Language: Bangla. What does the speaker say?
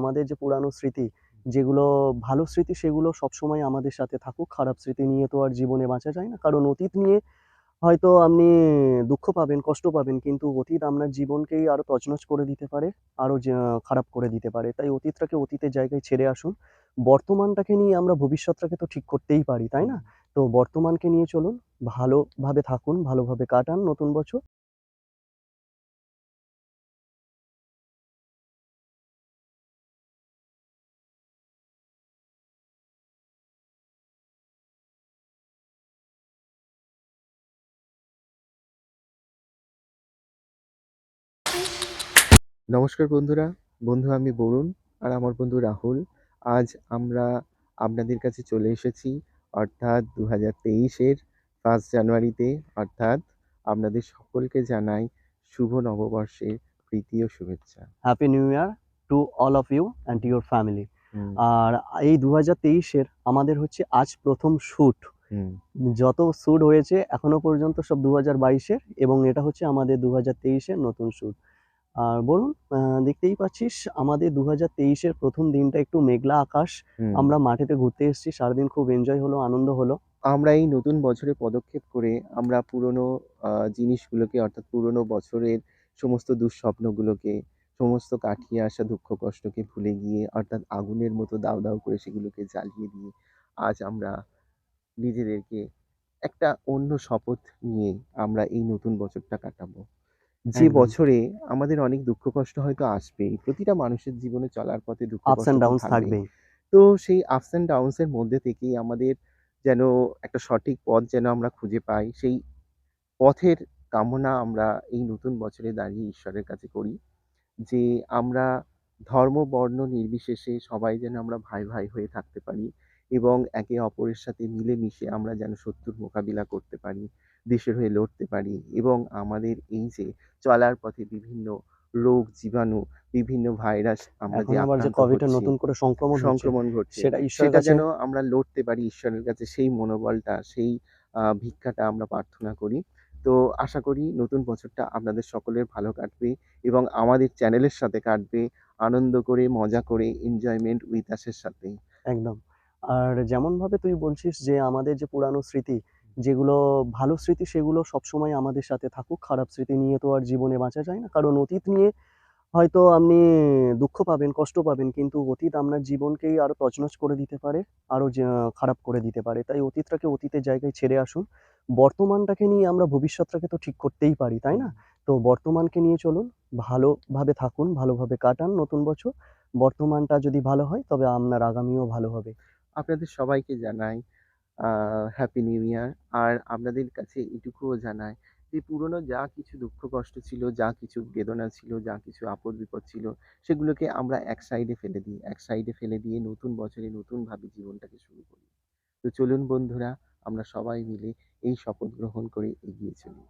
আমাদের যে পুরানো স্মৃতি, যেগুলো ভালো স্মৃতি সেগুলো সবসময় আমাদের সাথে থাকুক। খারাপ স্মৃতি নিয়ে তো আর জীবনে বাঁচা যায় না। কারণ অতীত নিয়ে হয়তো আপনি দুঃখ পাবেন, কষ্ট পাবেন, কিন্তু অতীত আপনার জীবনকেই আরো তছনছ করে দিতে পারে, আরো খারাপ করে দিতে পারে। তাই অতীতটাকে অতীতের জায়গায় ছেড়ে আসুন। বর্তমানটাকে নিয়ে আমরা ভবিষ্যৎটাকে তো ঠিক করতেই পারি, তাই না? তো বর্তমানকে নিয়ে চলুন, ভালোভাবে থাকুন, ভালোভাবে কাটান নতুন বছর। নমস্কার বন্ধুরা, আমি বরুণ আর আমার বন্ধু রাহুল। আজ আমরা আপনাদের কাছে চলে এসেছি, অর্থাৎ ২০২৩-এর 1 জানুয়ারিতে। অর্থাৎ আপনাদের সকলকে জানাই শুভ নববর্ষের প্রীতি ও শুভেচ্ছা। Happy new year to all of you and to your family. Hmm, আর এই ২০২৩-এর আমাদের হচ্ছে আজ প্রথম শ্যুট। হুম। যত শ্যুট হয়েছে এখনো পর্যন্ত সব ২০২২-এর, এবং এটা হচ্ছে আমাদের ২০২৩-এর নতুন শ্যুট। আর বলুন, দেখতেই পাচ্ছিস আমাদের ২০২৩-এর প্রথম দিনটা একটু মেঘলা আকাশ। হুম। আমরা মাঠেতে ঘুরতে এসেছি, সারাদিন খুব এনজয় হলো, আনন্দ হলো। আমরা এই নতুন বছরে পদক্ষেপ করে আমরা পুরনো জিনিসগুলোকে, অর্থাৎ পুরনো বছরের সমস্ত দুঃস্বপ্নগুলোকে, সমস্ত কাটিয়ে আসা দুঃখ কষ্টকে ভুলে গিয়ে, অর্থাৎ আগুনের মতো দাউ দাউ করে সেগুলোকে জ্বালিয়ে দিয়ে আজ আমরা নিজেদেরকে একটা অন্য শপথ নিয়ে আমরা এই নতুন বছরটা কাটাবো। যে একদম। বছরে আমাদের অনেক দুঃখ কষ্ট হয়তো আসবেই। প্রতিটা মানুষের জীবনে চলার পথে দুঃখ আপস কষ্ট অ্যান্ড তো ডাউনস থাকবেই। থাকবেই। তো সেই আপস অ্যান্ড ডাউনস এর মধ্যে থেকেই আমাদের যেন একটা সঠিক পথ যেন আমরা খুঁজে পাই। সেই পথের কামনা আমরা এই নতুন বছরে দাঁড়িয়ে ঈশ্বরের কাছে করি। যে আমরা ধর্ম, বর্ণ নির্বিশেষে সবাই যেন আমরা ভাই, ভাই হয়ে থাকতে পারি এবং একে অপরের সাথে মিলেমিশে আমরা যেন শত্রুর মোকাবিলা করতে পারি, দেশের হয়ে লড়তে পারি এবং আমাদের এই যে চলার পথে বিভিন্ন রোগ, জীবাণু, বিভিন্ন ভাইরাস আমরা এখন যে আবার যে আক্রান্ত কোভিডের হচ্ছি, নতুন করে সংক্রমণ হচ্ছে, সংক্রমণ ঘটছে, সেটা ঈশ্বরের সেটা কাছে। যেন আমরা লড়তে পারি ঈশ্বরের কাছে, সেই মনোবলটা, সেই ভিক্ষাটা আমরা প্রার্থনা করি। তো আশা করি নতুন বছরটা আপনাদের সকলের ভালো কাটবে এবং আমাদের চ্যানেলের সাথে কাটবে আনন্দ করে, মজা করে, এনজয়মেন্ট উইথ আস এর সাথে। একদম। আর যেমনভাবে তুই বলছিস যে আমাদের যে পুরানো স্মৃতি, যেগুলো ভালো স্মৃতি সেগুলো সবসময় আমাদের সাথে থাকুক। খারাপ স্মৃতি নিয়ে তো আর জীবনে বাঁচা যায় না। কারণ অতীত নিয়ে হয়তো আপনি দুঃখ পাবেন, কষ্ট পাবেন, কিন্তু অতীত আপনার জীবনকেই আরো তছনছ করে দিতে পারে, আরো খারাপ করে দিতে পারে। তাই অতীতটাকে অতীতের জায়গায় ছেড়ে আসুন। বর্তমানটাকে নিয়ে আমরা ভবিষ্যৎটাকে তো ঠিক করতেই পারি, তাই না? তো বর্তমানকে নিয়ে চলুন, ভালোভাবে থাকুন, ভালোভাবে কাটান নতুন বছর। বর্তমানটা যদি ভালো হয় তবে আপনার আগামীও ভালো হবে। আপনাদের সবাইকে জানাই আ হ্যাপি নিউ ইয়ার। আর আপনাদের কাছে এটুকুও জানাই যে পুরনো যা কিছু দুঃখ কষ্ট ছিল, যা কিছু বেদনা ছিল, যা কিছু আপদ বিপদ ছিল, সেগুলোকে আমরা এক সাইডে ফেলে দিই। এক সাইডে ফেলে দিয়ে নতুন বছরে নতুনভাবে জীবনটাকে শুরু করি। তো চলুন বন্ধুরা, আমরা সবাই মিলে এই শপথ গ্রহণ করে এগিয়ে চলি।